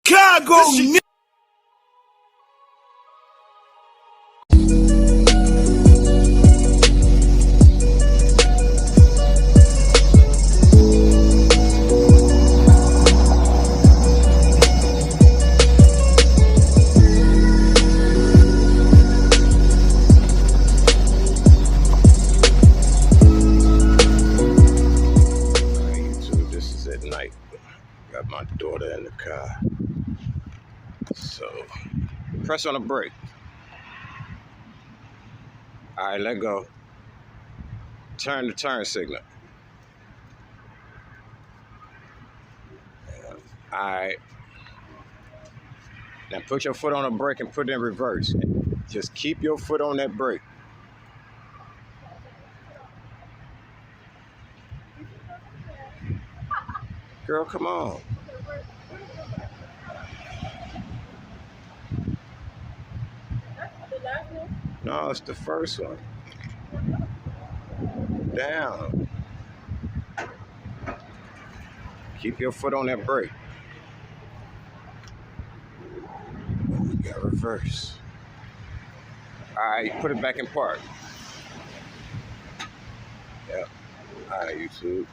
Chicago. Night. Got my daughter in the car. So, press on the brake. All right, let go. Turn the turn signal. All right. Now put your foot on the brake and put it in reverse. Just keep your foot on that brake. Girl, come on. No, it's the first one. Down. Keep your foot on that brake. We got reverse. All right, put it back in park. Yeah. All right, YouTube.